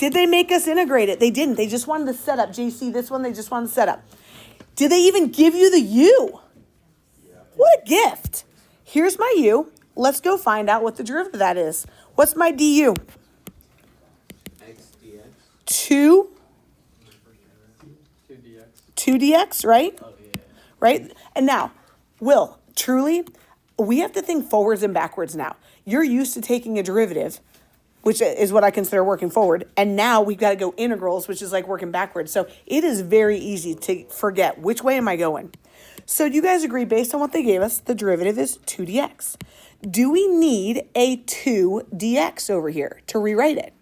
Did they make us integrate it? They didn't. They just wanted to set up. JC, this one, they just wanted to set up. Did they even give you the u? What a gift. Here's my u. Let's go find out what the derivative of that is. What's my du? X dx. 2 2dx. 2dx, right? Oh, yeah. Right? And now, Will, truly, we have to think forwards and backwards now. You're used to taking a derivative, which is what I consider working forward. And now we've got to go integrals, which is like working backwards. So it is very easy to forget which way am I going. So do you guys agree, based on what they gave us, the derivative is 2dx. Do we need a 2dx over here to rewrite it?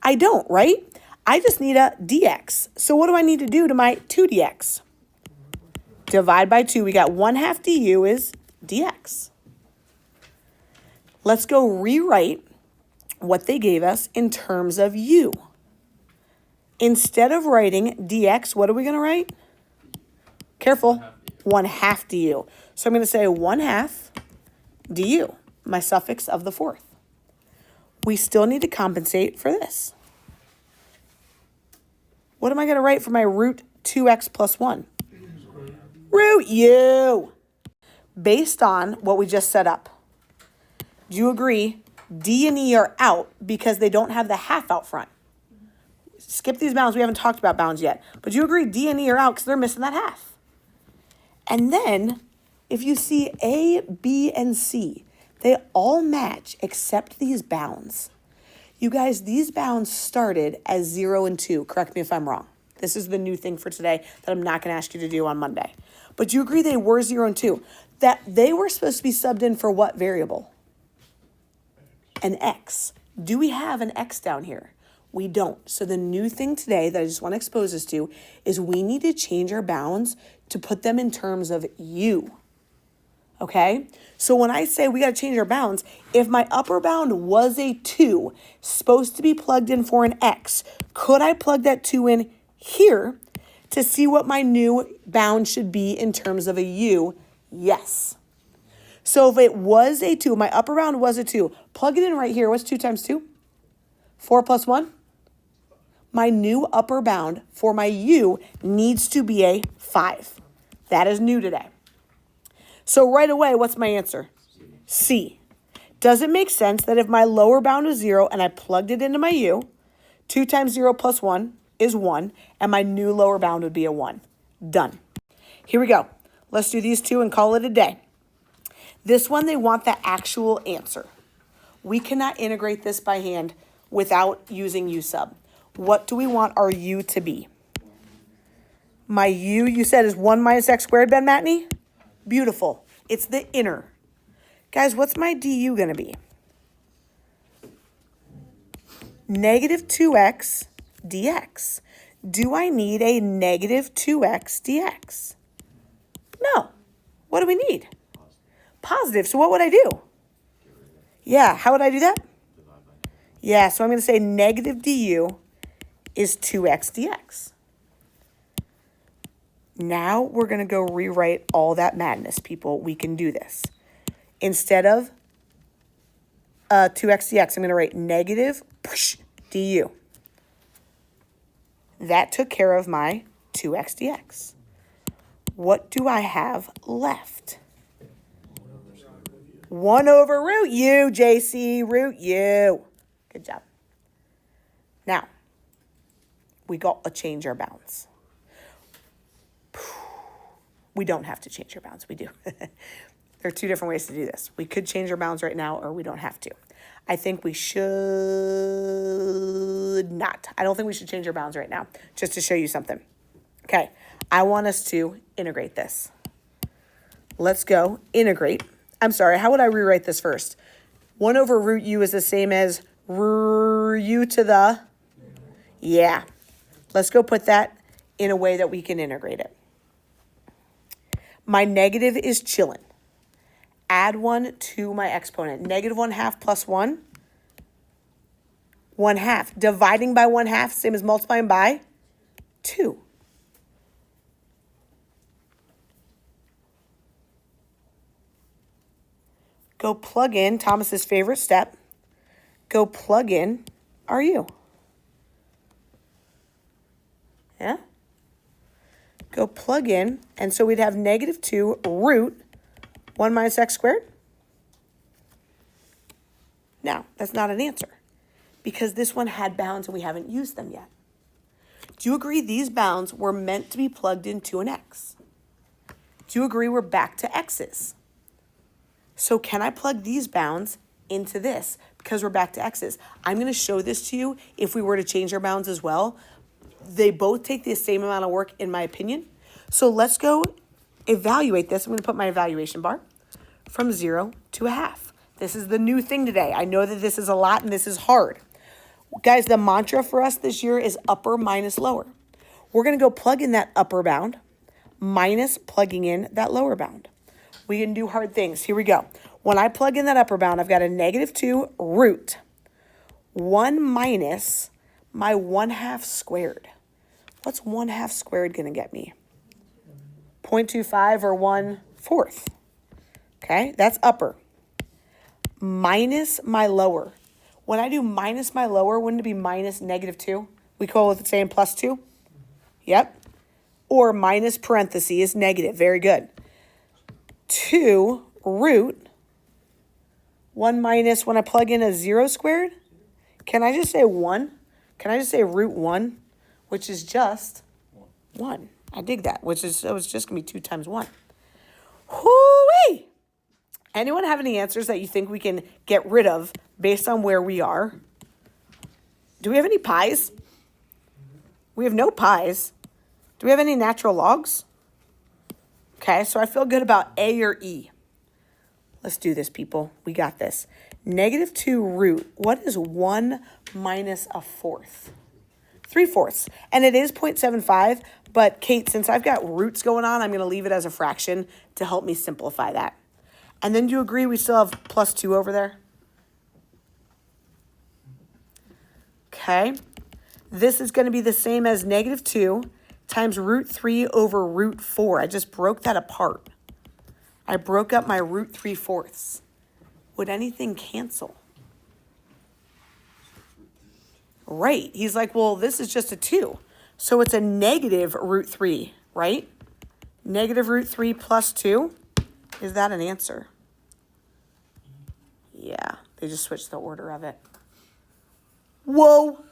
I don't, right? I just need a dx. So what do I need to do to my 2dx? Divide by 2. We got 1/2 du is dx. Let's go rewrite what they gave us in terms of u. Instead of writing dx, what are we going to write? Careful. 1/2 du. So I'm going to say 1/2 du, my suffix of the fourth. We still need to compensate for this. What am I going to write for my root 2x plus 1? Root u. Based on what we just set up, do you agree D and E are out because they don't have the half out front? Skip these bounds. We haven't talked about bounds yet. But do you agree D and E are out because they're missing that half? And then, if you see A, B, and C, they all match except these bounds. You guys, these bounds started as 0 and 2. Correct me if I'm wrong. This is the new thing for today that I'm not going to ask you to do on Monday. But do you agree they were 0 and 2? That they were supposed to be subbed in for what variable? An x. Do we have an x down here? We don't. So the new thing today that I just want to expose us to is we need to change our bounds to put them in terms of u. Okay? So when I say we got to change our bounds, if my upper bound was a 2, supposed to be plugged in for an x, could I plug that 2 in here to see what my new bound should be in terms of a u? Yes. So if it was a 2, my upper bound was a 2, plug it in right here. What's 2 times 2? 4 plus 1? My new upper bound for my u needs to be a 5. That is new today. So right away, what's my answer? C. Does it make sense that if my lower bound was 0 and I plugged it into my u, 2 times 0 plus 1 is 1, and my new lower bound would be a 1. Done. Here we go. Let's do these two and call it a day. This one, they want the actual answer. We cannot integrate this by hand without using u sub. What do we want our u to be? My u, you said, is 1 minus x squared, Ben Matney? Beautiful. It's the inner. Guys, what's my du going to be? Negative 2x dx. Do I need a negative 2x dx? No. What do we need? Positive. So what would I do? Yeah, how would I do that? Yeah, so I'm going to say negative du is 2x dx. Now we're going to go rewrite all that madness, people. We can do this. Instead of 2x dx, I'm going to write negative du. That took care of my 2x dx. What do I have left? 1 over root u, JC, root u. Good job. Now, we got to change our bounds. We don't have to change our bounds. We do. There are two different ways to do this. We could change our bounds right now, or we don't have to. I think we should not. I don't think we should change our bounds right now, just to show you something. Okay, I want us to integrate this. Let's go integrate. I'm sorry, how would I rewrite this first? 1 over root u is the same as u to the, yeah. Let's go put that in a way that we can integrate it. My negative is chilling. Add 1 to my exponent. Negative 1/2 plus 1. 1/2. Dividing by 1/2, same as multiplying by 2. Go plug in Thomas's favorite step. Go plug in our u. Yeah? Go plug in, and so we'd have negative 2 root 1 minus x squared. Now, that's not an answer because this one had bounds and we haven't used them yet. Do you agree these bounds were meant to be plugged into an x? Do you agree we're back to x's? So can I plug these bounds into this because we're back to x's? I'm going to show this to you if we were to change our bounds as well. They both take the same amount of work in my opinion. So let's go evaluate this. I'm going to put my evaluation bar from 0 to 1/2. This is the new thing today. I know that this is a lot and this is hard. Guys, the mantra for us this year is upper minus lower. We're going to go plug in that upper bound minus plugging in that lower bound. We can do hard things. Here we go. When I plug in that upper bound, I've got a negative 2 root 1 minus my 1/2 squared. What's 1/2 squared going to get me? 0.25 or 1/4. Okay, that's upper. Minus my lower. When I do minus my lower, wouldn't it be minus negative 2? We call it saying plus 2? Yep. Or minus parentheses negative. Very good. 2 root 1 minus, when I plug in a 0 squared, can I just say 1? Can I just say root 1, which is just 1? I dig that, which is, so it's just going to be 2 times 1. Hoo-wee! Anyone have any answers that you think we can get rid of based on where we are? Do we have any pies? We have no pies. Do we have any natural logs? Okay, so I feel good about A or E. Let's do this, people. We got this. Negative 2 root. What is 1 minus 1/4? 3/4. And it is 0.75, but Kate, since I've got roots going on, I'm going to leave it as a fraction to help me simplify that. And then do you agree we still have plus 2 over there? Okay. This is going to be the same as negative 2 times root 3 over root 4. I just broke that apart. I broke up my root 3/4. Would anything cancel? Right. He's like, well, this is just a 2. So it's a negative root 3, right? Negative root 3 plus 2. Is that an answer? Yeah, they just switched the order of it. Whoa.